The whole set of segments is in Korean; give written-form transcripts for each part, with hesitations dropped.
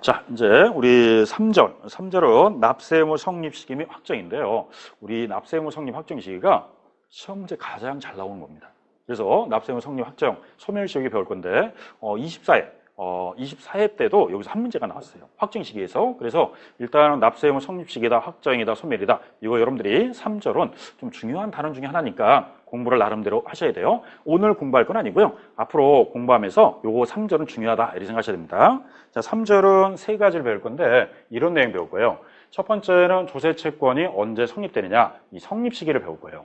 자, 이제 우리 3절은 납세의무 성립 시기 및 확정인데요. 우리 납세의무 성립 확정 시기가 시험 문제 가장 잘 나오는 겁니다. 그래서 납세의무 성립 확정 소멸 시기 배울 건데 24회 때도 여기서 한 문제가 나왔어요. 확정 시기에서. 그래서 일단 납세의무 성립 시기다, 확정이다, 소멸이다. 이거 여러분들이 3절은 좀 중요한 단원 중에 하나니까 공부를 나름대로 하셔야 돼요. 오늘 공부할 건 아니고요. 앞으로 공부하면서 요거 3절은 중요하다 이렇게 생각하셔야 됩니다. 자, 3절은 세 가지를 배울 건데 이런 내용 배울 거예요. 첫 번째는 조세 채권이 언제 성립되느냐, 이 성립 시기를 배울 거예요.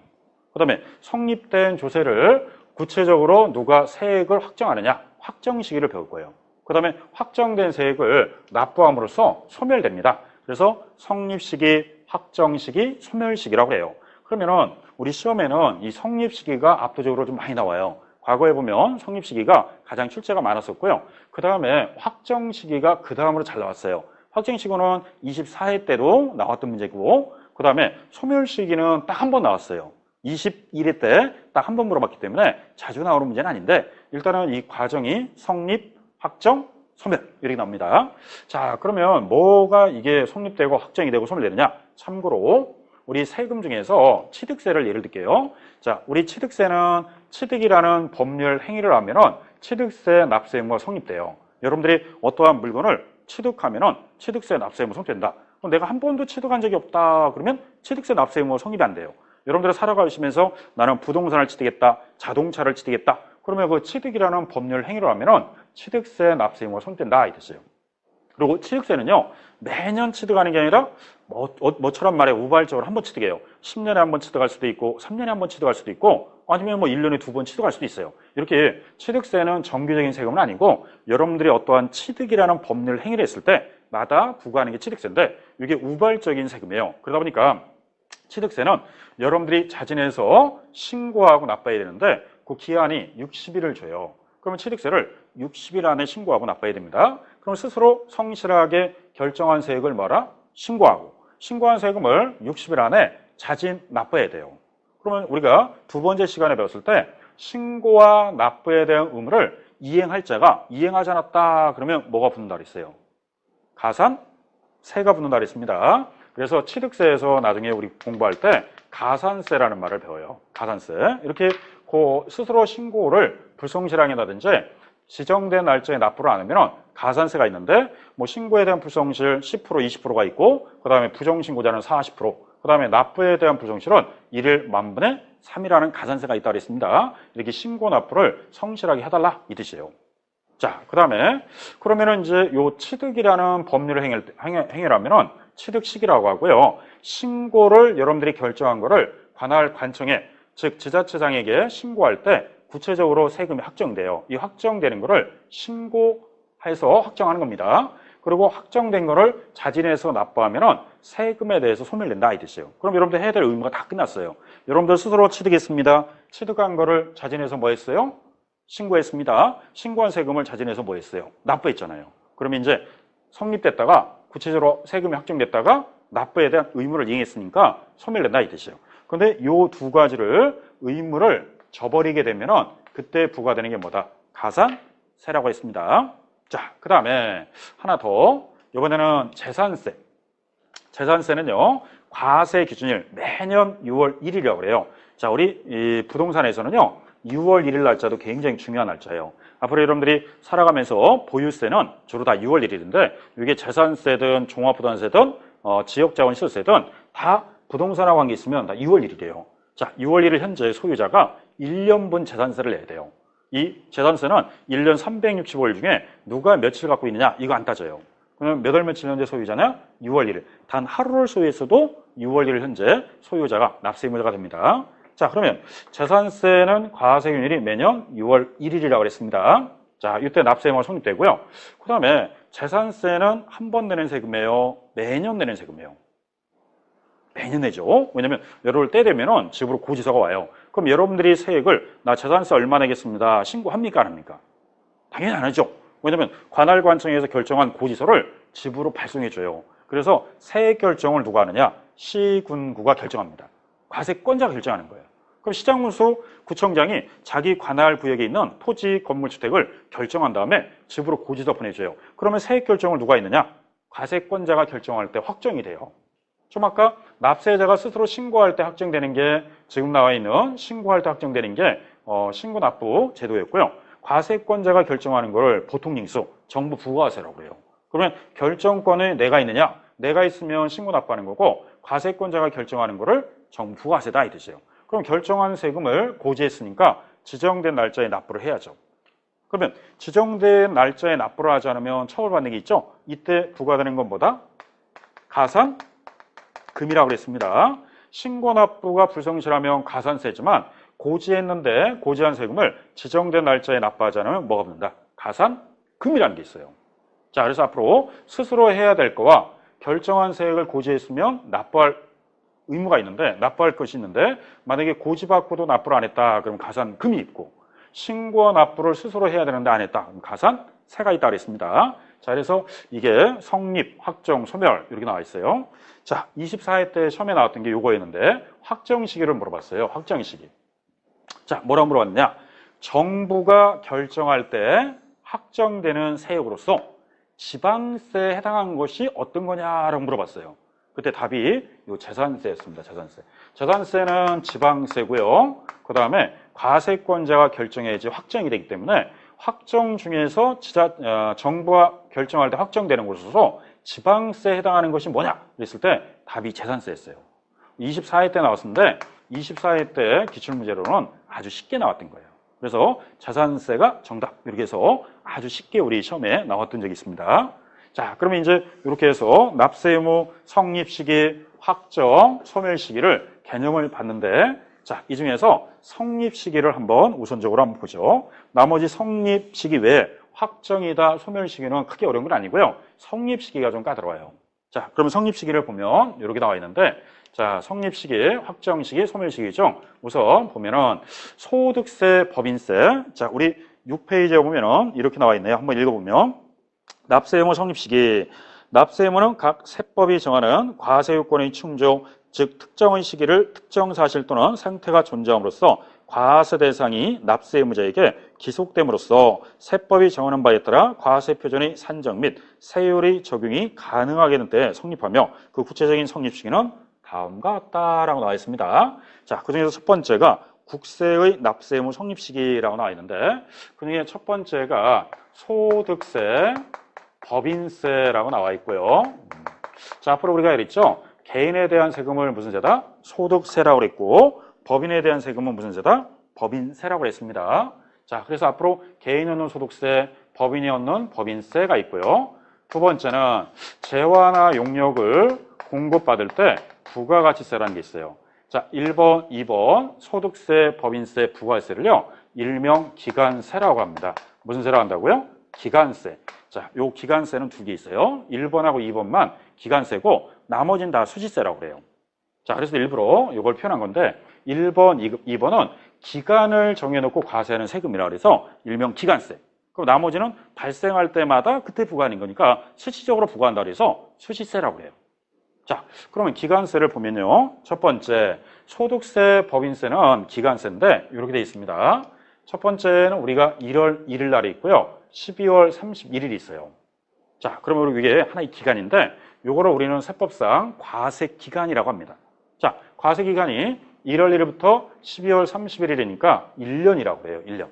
그 다음에 성립된 조세를 구체적으로 누가 세액을 확정하느냐, 확정 시기를 배울 거예요. 그 다음에 확정된 세액을 납부함으로써 소멸됩니다. 그래서 성립 시기, 확정 시기, 소멸 시기라고 해요. 그러면은 우리 시험에는 이 성립 시기가 압도적으로 좀 많이 나와요. 과거에 보면 성립 시기가 가장 출제가 많았었고요. 그 다음에 확정 시기가 그 다음으로 잘 나왔어요. 확정 시기는 24회 때도 나왔던 문제고, 그 다음에 소멸 시기는 딱 한 번 나왔어요. 21회 때 딱 한 번 물어봤기 때문에 자주 나오는 문제는 아닌데, 일단은 이 과정이 성립, 확정, 소멸 이렇게 나옵니다. 자, 그러면 뭐가 이게 성립되고 확정이 되고 소멸되느냐? 참고로 우리 세금 중에서 취득세를 예를 들게요. 자, 우리 취득세는 취득이라는 법률 행위를 하면은 취득세 납세 의무가 성립돼요. 여러분들이 어떠한 물건을 취득하면은 취득세 납세 의무 성립된다. 그럼 내가 한 번도 취득한 적이 없다 그러면 취득세 납세 의무가 성립이 안 돼요. 여러분들이 살아가시면서 나는 부동산을 취득했다, 자동차를 취득했다. 그러면 그 취득이라는 법률 행위를 하면은 취득세 납세 의무가 성립된다 이 뜻이에요. 그리고 취득세는요, 매년 취득하는 게 아니라 뭐처럼 말해 우발적으로 한 번 취득해요. 10년에 한 번 취득할 수도 있고 3년에 한 번 취득할 수도 있고 아니면 뭐 1년에 2번 취득할 수도 있어요. 이렇게 취득세는 정규적인 세금은 아니고 여러분들이 어떠한 취득이라는 법률 행위를 했을 때마다 부과하는 게 취득세인데 이게 우발적인 세금이에요. 그러다 보니까 취득세는 여러분들이 자진해서 신고하고 납부해야 되는데 그 기한이 60일을 줘요. 그러면 취득세를 60일 안에 신고하고 납부해야 됩니다. 그럼 스스로 성실하게 결정한 세액을 뭐라? 신고하고, 신고한 세금을 60일 안에 자진 납부해야 돼요. 그러면 우리가 두 번째 시간에 배웠을 때 신고와 납부에 대한 의무를 이행할 자가 이행하지 않았다 그러면 뭐가 붙는다 그랬어요? 가산세가 붙는다 그랬습니다. 그래서 취득세에서 나중에 우리 공부할 때 가산세라는 말을 배워요. 가산세. 이렇게 스스로 신고를 불성실하게 하든지 지정된 날짜에 납부를 안 하면 가산세가 있는데 뭐 신고에 대한 불성실 10%, 20%가 있고 그 다음에 부정신고자는 40%, 그 다음에 납부에 대한 불성실은 1일 만분의 3이라는 가산세가 있다고 했습니다. 이렇게 신고 납부를 성실하게 해달라 이 뜻이에요. 자, 그 다음에 그러면은 이제 요 취득이라는 법률 행위라면은 취득 시기라고 하고요. 신고를 여러분들이 결정한 거를 관할 관청에 즉 지자체장에게 신고할 때 구체적으로 세금이 확정돼요. 이 확정되는 거를 신고해서 확정하는 겁니다. 그리고 확정된 거를 자진해서 납부하면은 세금에 대해서 소멸된다 이 뜻이에요. 그럼 여러분들 해야 될 의무가 다 끝났어요. 여러분들 스스로 취득했습니다. 취득한 거를 자진해서 뭐 했어요? 신고했습니다. 신고한 세금을 자진해서 뭐 했어요? 납부했잖아요. 그러면 이제 성립됐다가 구체적으로 세금이 확정됐다가 납부에 대한 의무를 이행했으니까 소멸된다 이 뜻이에요. 그런데 이 두 가지를 의무를 저버리게 되면은 그때 부과되는 게 뭐다? 가산세라고 했습니다. 자, 그 다음에 하나 더. 이번에는 재산세. 재산세는요, 과세 기준일 매년 6월 1일이라고 그래요. 자, 우리 이 부동산에서는요, 6월 1일 날짜도 굉장히 중요한 날짜예요. 앞으로 여러분들이 살아가면서 보유세는 주로 다 6월 1일인데 이게 재산세든 종합부동산세든 지역자원시설세든 다 부동산하고 관계 있으면 다 6월 1일이에요. 자, 6월 1일 현재 소유자가 1년분 재산세를 내야 돼요. 이 재산세는 1년 365일 중에 누가 며칠 갖고 있느냐 이거 안 따져요. 그러면 몇 월 며칠 현재 소유자냐? 6월 1일. 단 하루를 소유했어도 6월 1일 현재 소유자가 납세 의무자가 됩니다. 자, 그러면 재산세는 과세균일이 매년 6월 1일이라고 했습니다. 자, 이때 납세 의무가 성립되고요. 그 다음에 재산세는 한 번 내는 세금이에요? 매년 내는 세금이에요? 매년 내죠. 왜냐면 여러분 때 되면은 집으로 고지서가 와요. 그럼 여러분들이 세액을 나 재산세 얼마 내겠습니다. 신고합니까? 안 합니까? 당연히 안 하죠. 왜냐면 관할관청에서 결정한 고지서를 집으로 발송해줘요. 그래서 세액 결정을 누가 하느냐? 시군구가 결정합니다. 과세권자가 결정하는 거예요. 그럼 시장문수 구청장이 자기 관할 구역에 있는 토지 건물주택을 결정한 다음에 집으로 고지서 보내줘요. 그러면 세액 결정을 누가 했느냐? 과세권자가 결정할 때 확정이 돼요. 좀 아까 납세자가 스스로 신고할 때 확정되는 게 지금 나와 있는 신고할 때 확정되는 게 신고납부 제도였고요. 과세권자가 결정하는 걸 보통징수, 정부 부가세라고 해요. 그러면 결정권은 내가 있느냐? 내가 있으면 신고납부하는 거고 과세권자가 결정하는 거를 정부 부가세다 이 뜻이에요. 그럼 결정한 세금을 고지했으니까 지정된 날짜에 납부를 해야죠. 그러면 지정된 날짜에 납부를 하지 않으면 처벌받는 게 있죠. 이때 부과되는 건 뭐다? 가산금이라고 그랬습니다. 신고납부가 불성실하면 가산세지만 고지했는데 고지한 세금을 지정된 날짜에 납부하지 않으면 뭐가 붙는다? 가산금이라는 게 있어요. 자, 그래서 앞으로 스스로 해야 될 거와 결정한 세액을 고지했으면 납부할 의무가 있는데 납부할 것이 있는데 만약에 고지받고도 납부를 안 했다 그럼 가산금이 있고 신고와 납부를 스스로 해야 되는데 안 했다 그럼 가산세가 있다 그랬습니다. 자, 그래서 이게 성립, 확정, 소멸 이렇게 나와 있어요. 자, 24회 때 시험에 나왔던 게 요거였는데 확정 시기를 물어봤어요. 확정 시기. 자, 뭐라고 물어봤느냐? 정부가 결정할 때 확정되는 세액으로서 지방세에 해당한 것이 어떤 거냐라고 물어봤어요. 그때 답이 요 재산세였습니다. 재산세. 재산세는 지방세고요. 그 다음에 과세권자가 결정해야지 확정이 되기 때문에 확정 중에서 정부가 결정할 때 확정되는 것으로서 지방세에 해당하는 것이 뭐냐? 그랬을 때 답이 재산세였어요. 24회 때 나왔었는데 24회 때 기출문제로는 아주 쉽게 나왔던 거예요. 그래서 재산세가 정답 이렇게 해서 아주 쉽게 우리 시험에 나왔던 적이 있습니다. 자, 그러면 이제 이렇게 해서 납세 의무 성립 시기, 확정, 소멸 시기를 개념을 봤는데 자, 이 중에서 성립 시기를 한번 우선적으로 한번 보죠. 나머지 성립 시기 외에 확정이다, 소멸 시기는 크게 어려운 건 아니고요. 성립 시기가 좀 까다로워요. 자, 그러면 성립 시기를 보면 이렇게 나와 있는데 자, 성립 시기, 확정 시기, 소멸 시기죠. 우선 보면은 소득세, 법인세. 자, 우리 6페이지에 보면은 이렇게 나와 있네요. 한번 읽어보면 납세 의무 성립 시기. 납세 의무는 각 세법이 정하는 과세요건의 충족, 즉 특정의 시기를 특정 사실 또는 상태가 존재함으로써 과세 대상이 납세 의무자에게 기속됨으로써 세법이 정하는 바에 따라 과세 표준의 산정 및 세율의 적용이 가능하게 된 때 성립하며 그 구체적인 성립 시기는 다음과 같다라고 나와 있습니다. 자, 그 중에서 첫 번째가 국세의 납세 의무 성립 시기라고 나와 있는데 그 중에 첫 번째가 소득세, 법인세라고 나와 있고요. 자, 앞으로 우리가 그랬죠. 개인에 대한 세금을 무슨 세다? 소득세라고 그랬고 법인에 대한 세금은 무슨 세다? 법인세라고 그랬습니다. 자, 그래서 앞으로 개인이 얻는 소득세, 법인이 얻는 법인세가 있고요. 두 번째는 재화나 용역을 공급받을 때 부가가치세라는 게 있어요. 자, 1번, 2번 소득세, 법인세, 부가세를요. 일명 기간세라고 합니다. 무슨 세라고 한다고요? 기간세. 자, 요 기간세는 두 개 있어요. 1번하고 2번만 기간세고 나머지는 다 수지세라고 그래요. 자, 그래서 일부러 이걸 표현한 건데 1번, 2번은 기간을 정해놓고 과세하는 세금이라 그래서 일명 기간세. 그럼 나머지는 발생할 때마다 그때 부과하는 거니까 실질적으로 부과한다 그래서 수지세라고 그래요. 자, 그러면 기간세를 보면요. 첫 번째, 소득세, 법인세는 기간세인데 이렇게 되어 있습니다. 첫 번째는 우리가 1월 1일 날이 있고요. 12월 31일이 있어요. 자, 그러면 이게 하나의 기간인데 이거를 우리는 세법상 과세기간이라고 합니다. 자, 과세기간이 1월 1일부터 12월 31일이니까 1년이라고 해요. 1년.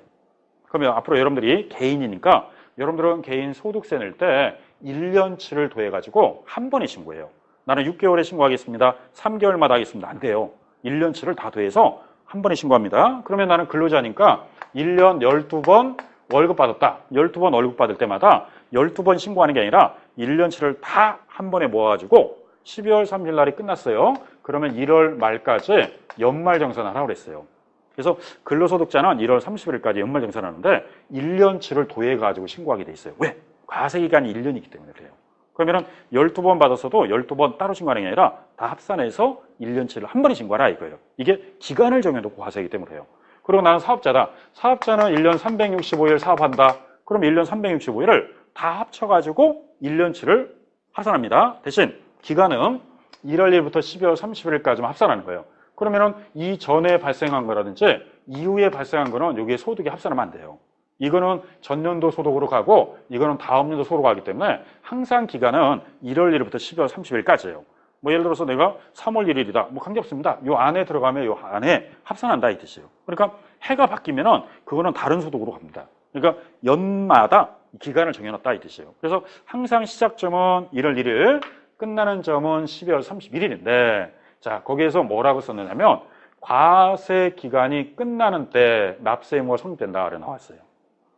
그러면 앞으로 여러분들이 개인이니까 여러분들은 개인 소득세 낼 때 1년치를 더해가지고 한 번에 신고해요. 나는 6개월에 신고하겠습니다. 3개월마다 하겠습니다. 안 돼요. 1년치를 다 더해서 한 번에 신고합니다. 그러면 나는 근로자니까 1년 12번 월급 받았다. 12번 월급 받을 때마다 12번 신고하는 게 아니라 1년치를 다 한 번에 모아가지고 12월 3일 날이 끝났어요. 그러면 1월 말까지 연말정산을 하라고 그랬어요. 그래서 근로소득자는 1월 30일까지 연말정산을 하는데 1년치를 더해가지고 신고하게 돼 있어요. 왜? 과세기간이 1년이기 때문에 그래요. 그러면은 12번 받았어도 12번 따로 신고하는 게 아니라 다 합산해서 1년치를 한 번에 신고하라 이거예요. 이게 기간을 정해놓고 과세이기 때문에 해요. 그리고 나는 사업자다. 사업자는 1년 365일 사업한다. 그럼 1년 365일을 다 합쳐가지고 1년치를 합산합니다. 대신 기간은 1월 1일부터 12월 31일까지만 합산하는 거예요. 그러면은 이 전에 발생한 거라든지 이후에 발생한 거는 여기에 소득이 합산하면 안 돼요. 이거는 전년도 소득으로 가고 이거는 다음 연도 소득으로 가기 때문에 항상 기간은 1월 1일부터 12월 30일까지예요. 뭐 예를 들어서 내가 3월 1일이다. 뭐 관계없습니다. 요 안에 들어가면 요 안에 합산한다 이 뜻이에요. 그러니까 해가 바뀌면은 그거는 다른 소득으로 갑니다. 그러니까 연마다 기간을 정해놨다 이 뜻이에요. 그래서 항상 시작점은 1월 1일, 끝나는 점은 12월 31일인데 자 거기에서 뭐라고 썼느냐면 과세 기간이 끝나는 때 납세 의무가 성립된다 를 나왔어요.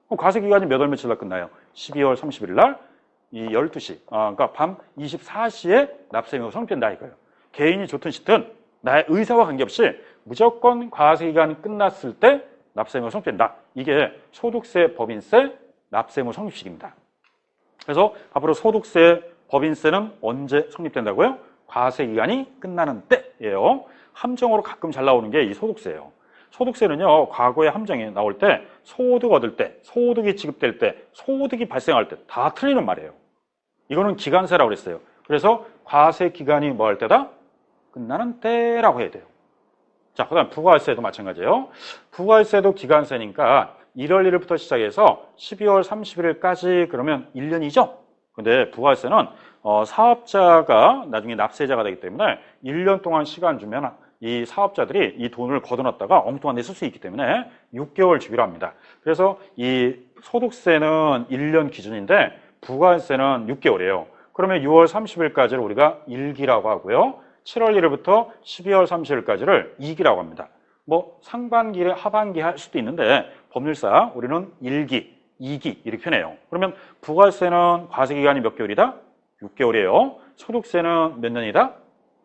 그럼 과세 기간이 몇 월 며칠 날 끝나요? 12월 30일 날 이 12시, 그러니까 밤 24시에 납세 의무가 성립된다 이거예요. 개인이 좋든 싫든 나의 의사와 관계없이 무조건 과세 기간이 끝났을 때 납세 의무가 성립된다. 이게 소득세, 법인세, 납세 의무 성립식입니다. 그래서 앞으로 소득세, 법인세는 언제 성립된다고요? 과세 기간이 끝나는 때예요. 함정으로 가끔 잘 나오는 게 이 소득세예요. 소득세는요, 과거에 함정이 나올 때 소득 얻을 때, 소득이 지급될 때, 소득이 발생할 때 다 틀리는 말이에요. 이거는 기간세라고 그랬어요. 그래서 과세 기간이 뭐 할 때다? 끝나는 때라고 해야 돼요. 자, 그 다음 부가세도 마찬가지예요. 부가세도 기간세니까 1월 1일부터 시작해서 12월 31일까지 그러면 1년이죠? 근데 부가세는 사업자가 나중에 납세자가 되기 때문에 1년 동안 시간 주면 이 사업자들이 이 돈을 걷어놨다가 엉뚱한 데 쓸 수 있기 때문에 6개월 주기로 합니다. 그래서 이 소득세는 1년 기준인데 부가세는 6개월이에요. 그러면 6월 30일까지를 우리가 1기라고 하고요. 7월 1일부터 12월 30일까지를 2기라고 합니다. 뭐 상반기에 하반기 할 수도 있는데 법률상 우리는 1기, 2기 이렇게 표현해요. 그러면 부가세는 과세기간이 몇 개월이다? 6개월이에요. 소득세는 몇 년이다?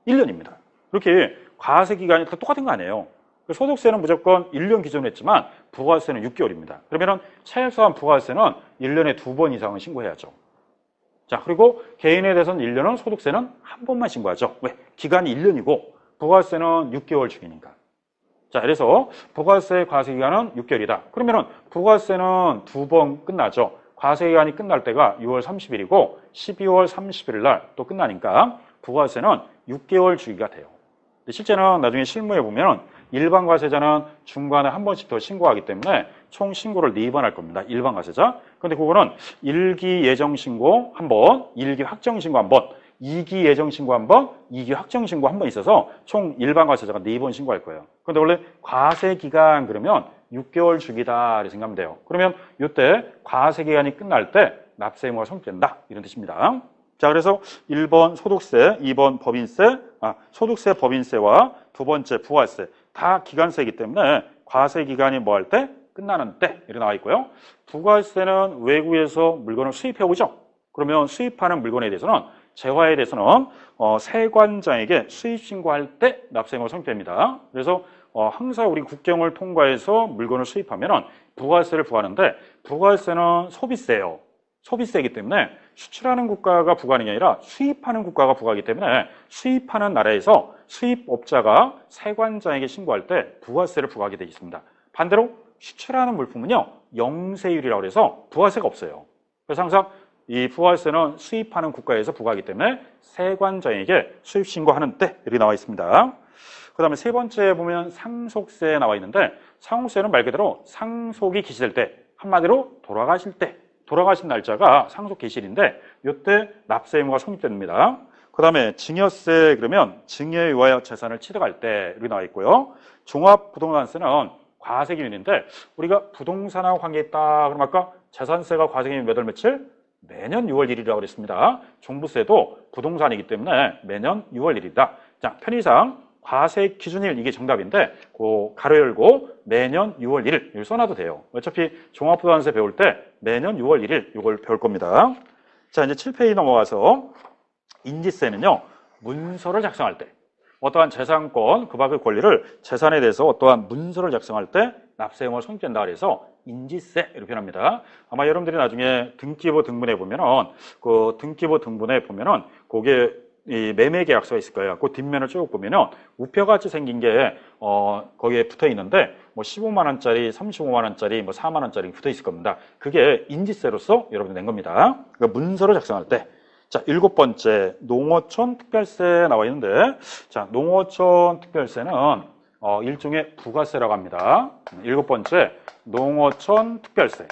1년입니다. 이렇게 과세기간이 다 똑같은 거 아니에요. 소득세는 무조건 1년 기준으로 했지만 부가세는 6개월입니다. 그러면 최소한 부가세는 1년에 2번 이상은 신고해야죠. 자, 그리고 개인에 대해서는 1년은 소득세는 한 번만 신고하죠. 왜? 기간이 1년이고 부가세는 6개월 중이니까. 자, 그래서 부가세 과세기간은 6개월이다. 그러면은 부가세는 2번 끝나죠. 과세기간이 끝날 때가 6월 30일이고 12월 31일 날 또 끝나니까 부가세는 6개월 주기가 돼요. 실제는 나중에 실무에 보면 일반 과세자는 중간에 한 번씩 더 신고하기 때문에 총 신고를 4번 할 겁니다. 일반 과세자. 그런데 그거는 1기 예정 신고 한 번, 1기 확정 신고 한 번, 2기 예정 신고 한 번, 2기 확정 신고 한 번 있어서 총 일반 과세자가 4번 신고할 거예요. 그런데 원래 과세 기간 그러면 6개월 주기다 이렇게 생각하면 돼요. 그러면 이때 과세 기간이 끝날 때 납세 의무가 성립된다 이런 뜻입니다. 자, 그래서 1번 소득세, 2번 법인세, 소득세, 법인세와 두 번째 부가세 다 기간세이기 때문에 과세 기간이 뭐 할 때? 끝나는 때 이렇게 나와 있고요. 부가세는 외국에서 물건을 수입해 오죠. 그러면 수입하는 물건에 대해서는 재화에 대해서는 세관장에게 수입 신고할 때 납세 의무가 성립됩니다. 그래서 항상 우리 국경을 통과해서 물건을 수입하면 부가세를 부과하는데 부가세는 소비세예요. 소비세이기 때문에 수출하는 국가가 부과하는 게 아니라 수입하는 국가가 부과하기 때문에 수입하는 나라에서 수입업자가 세관장에게 신고할 때 부가세를 부과하게 되어 있습니다. 반대로 수출하는 물품은요 영세율이라고 해서 부가세가 없어요. 그래서 항상 이 부가세는 수입하는 국가에서 부과하기 때문에 세관장에게 수입 신고하는 때 이렇게 나와 있습니다. 그 다음에 세 번째 보면 상속세 나와 있는데 상속세는 말 그대로 상속이 개시될 때 한마디로 돌아가실 때 돌아가신 날짜가 상속 개시일인데 이때 납세 의무가 성립됩니다. 그 다음에 증여세 그러면 증여에 의하여 재산을 취득할 때 이렇게 나와 있고요. 종합부동산세는 과세기준인데 우리가 부동산하고 관계있다 그럼 아까 재산세가 과세기준 몇 월 며칠? 매년 6월 1일이라고 그랬습니다. 종부세도 부동산이기 때문에 매년 6월 1일이다. 자, 편의상 과세 기준일 이게 정답인데 그 가로 열고 매년 6월 1일 이걸 써놔도 돼요. 어차피 종합부동산세 배울 때 매년 6월 1일 이걸 배울 겁니다. 자, 이제 7페이지 넘어가서 인지세는요 문서를 작성할 때 어떠한 재산권 그 밖의 권리를 재산에 대해서 어떠한 문서를 작성할 때 납세 의무가 성립된다 그래서 인지세 이렇게 표현합니다. 아마 여러분들이 나중에 등기부 등본에 보면은 그 등기부 등본에 보면은 그게 이 매매 계약서가 있을 거예요. 그 뒷면을 쭉 보면은 우표같이 생긴 게 거기에 붙어 있는데 뭐 15만 원짜리, 35만 원짜리, 뭐 4만 원짜리 붙어 있을 겁니다. 그게 인지세로서 여러분들 낸 겁니다. 그러니까 문서를 작성할 때. 자, 7번째 농어촌 특별세 나와 있는데, 자, 농어촌 특별세는 일종의 부가세라고 합니다. 7번째 농어촌 특별세.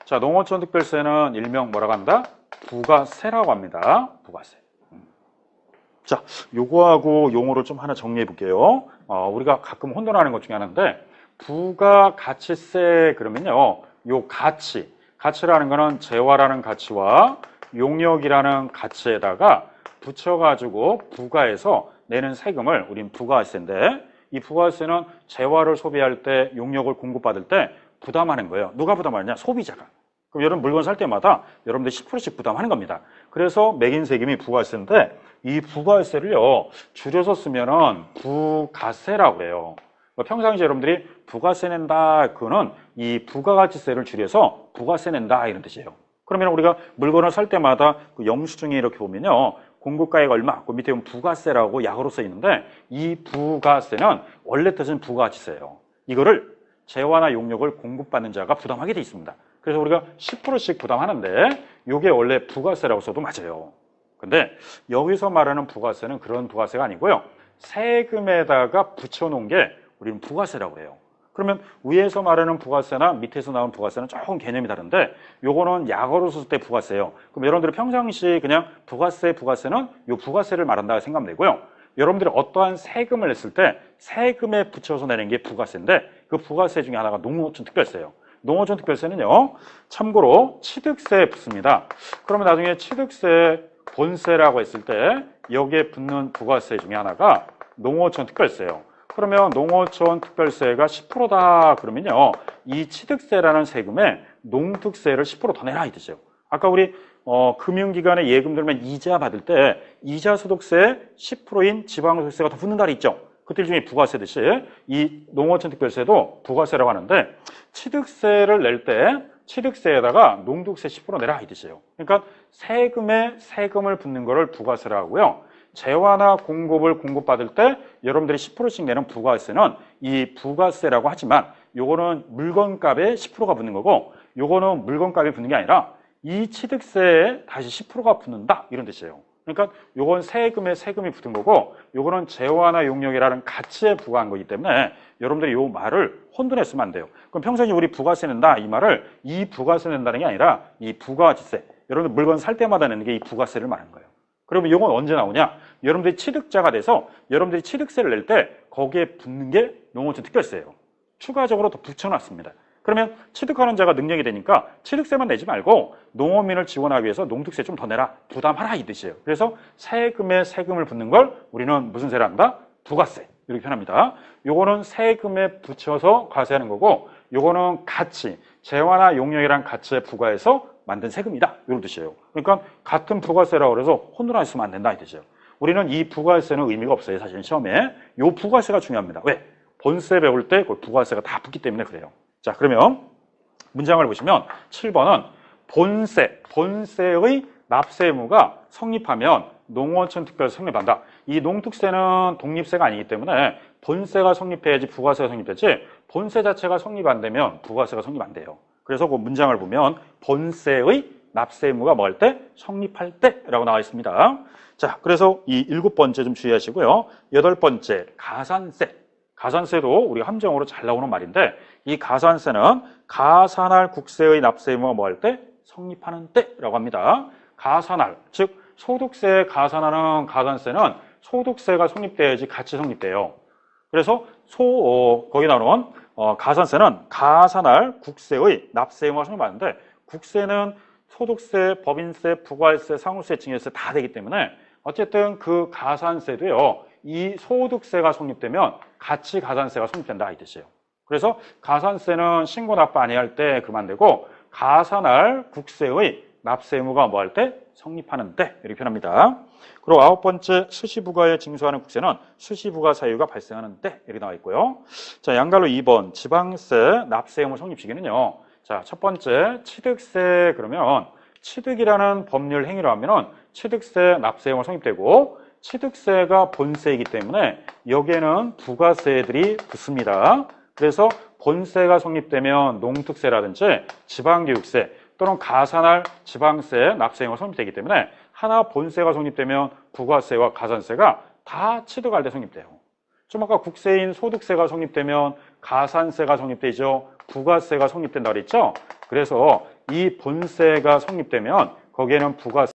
자, 농어촌 특별세는 일명 뭐라고 한다? 부가세라고 합니다. 부가세. 자, 요거하고 용어를 좀 하나 정리해 볼게요. 우리가 가끔 혼돈하는 것 중에 하나인데, 부가가치세 그러면요, 요 가치라는 거는 재화라는 가치와 용역이라는 가치에다가 붙여가지고 부가해서 내는 세금을 우린 부가세인데, 이 부가세는 재화를 소비할 때, 용역을 공급받을 때 부담하는 거예요. 누가 부담하느냐? 소비자가. 그럼 여러분 물건 살 때마다 여러분들 10%씩 부담하는 겁니다. 그래서 매긴 세금이 부가세인데, 이 부가세를요 줄여서 쓰면은 부가세라고 해요. 평상시에 여러분들이 부가세 낸다, 그거는 이 부가가치세를 줄여서 부가세 낸다 이런 뜻이에요. 그러면 우리가 물건을 살 때마다 그 영수증에 이렇게 보면요, 공급가액 얼마, 그 밑에 보면 부가세라고 약으로 써 있는데, 이 부가세는 원래 뜻은 부가가치세예요. 이거를 재화나 용역을 공급받는 자가 부담하게 돼 있습니다. 그래서 우리가 10%씩 부담하는데, 이게 원래 부가세라고 써도 맞아요. 근데 여기서 말하는 부가세는 그런 부가세가 아니고요, 세금에다가 붙여놓은 게 우리는 부가세라고 해요. 그러면 위에서 말하는 부가세나 밑에서 나온 부가세는 조금 개념이 다른데, 요거는 약어로 쓸 때 부가세예요. 그럼 여러분들이 평상시 그냥 부가세는 요 부가세를 말한다고 생각하면 되고요, 여러분들이 어떠한 세금을 냈을 때 세금에 붙여서 내는 게 부가세인데, 그 부가세 중에 하나가 농어촌 특별세예요. 농어촌 특별세는요, 참고로 취득세에 붙습니다. 그러면 나중에 취득세 본세라고 했을 때 여기에 붙는 부가세 중에 하나가 농어촌 특별세예요. 그러면 농어촌 특별세가 10%다 그러면요, 이 취득세라는 세금에 농특세를 10% 더 내라 이 뜻이에요. 아까 우리 금융기관에 예금 들면 이자 받을 때 이자 소득세 10%인 지방소득세가 더 붙는다 있죠. 그때 일종의 부가세듯이 이 농어촌 특별세도 부가세라고 하는데, 취득세를 낼 때 취득세에다가 농특세 10% 내라 이 뜻이에요. 그러니까 세금에 세금을 붙는 거를 부가세라고 하고요, 재화나 공급을 공급받을 때 여러분들이 10%씩 내는 부가세는 이 부가세라고 하지만, 요거는 물건값에 10%가 붙는 거고, 요거는 물건값에 붙는 게 아니라 이 취득세에 다시 10%가 붙는다 이런 뜻이에요. 그러니까 요건 세금에 세금이 붙은 거고, 요거는 재화나 용역이라는 가치에 부과한 거기 때문에 여러분들이 요 말을 혼돈했으면 안 돼요. 그럼 평소에 우리 부가세 낸다 이 말을 이 부가세 낸다는 게 아니라 이 부가가치세, 여러분들 물건 살 때마다 내는 게 이 부가세를 말하는 거예요. 그러면 이건 언제 나오냐? 여러분들이 취득자가 돼서 여러분들이 취득세를 낼 때 거기에 붙는 게 농어촌 특별세예요. 추가적으로 더 붙여놨습니다. 그러면 취득하는 자가 능력이 되니까 취득세만 내지 말고 농어민을 지원하기 위해서 농특세 좀 더 내라, 부담하라 이 뜻이에요. 그래서 세금에 세금을 붙는 걸 우리는 무슨 세를 한다? 부가세 이렇게 표현합니다. 요거는 세금에 붙여서 과세하는 거고, 요거는 가치, 재화나 용역이란 가치에 부과해서 만든 세금이다 이런 뜻이에요. 그러니까 같은 부가세라고 해서 혼돈하시면 안 된다 이 뜻이에요. 우리는 이 부가세는 의미가 없어요. 사실 시험에 요 부가세가 중요합니다. 왜? 본세 배울 때 그 부가세가 다 붙기 때문에 그래요. 자, 그러면 문장을 보시면 7번은 본세의 납세 의무가 성립하면 농어촌 특별세 성립한다. 이 농특세는 독립세가 아니기 때문에 본세가 성립해야지 부가세가 성립되지, 본세 자체가 성립 안 되면 부가세가 성립 안 돼요. 그래서 그 문장을 보면 본세의 납세 의무가 뭐 할 때? 성립할 때라고 나와 있습니다. 자, 그래서 이 7번째 좀 주의하시고요. 8번째 가산세. 가산세도 우리가 함정으로 잘 나오는 말인데, 이 가산세는 가산할 국세의 납세 의무가 뭐 할 때? 성립하는 때라고 합니다. 가산할, 즉 소득세에 가산하는 가산세는 소득세가 성립돼야지 같이 성립돼요. 그래서 거기 나오는 가산세는 가산할 국세의 납세 의무가 성립하는데, 국세는 소득세, 법인세, 부가세, 상호세, 증여세 다 되기 때문에 어쨌든 그 가산세도요, 이 소득세가 성립되면 같이 가산세가 성립된다 이 뜻이에요. 그래서 가산세는 신고 납부 안 해야 할 때 그러면 안 되고, 가산할 국세의 납세 의무가 뭐 할 때? 성립하는 때 이렇게 표현합니다. 그리고 9번째 수시부가에 징수하는 국세는 수시부가 사유가 발생하는 때 이렇게 나와 있고요. 자, 양갈로 2번 지방세 납세 의무 성립 시기는요. 자, 첫 번째 취득세, 그러면 취득이라는 법률 행위로 하면은 취득세 납세 의무 성립되고, 취득세가 본세이기 때문에 여기에는 부가세들이 붙습니다. 그래서 본세가 성립되면 농특세라든지 지방교육세, 또는 가산할 지방세, 납세행위가 성립되기 때문에 하나 본세가 성립되면 부가세와 가산세가 다 취득할 때 성립돼요. 좀 아까 국세인 소득세가 성립되면 가산세가 성립되죠. 부가세가 성립된다 그랬죠. 그래서 이 본세가 성립되면 거기에는 부가세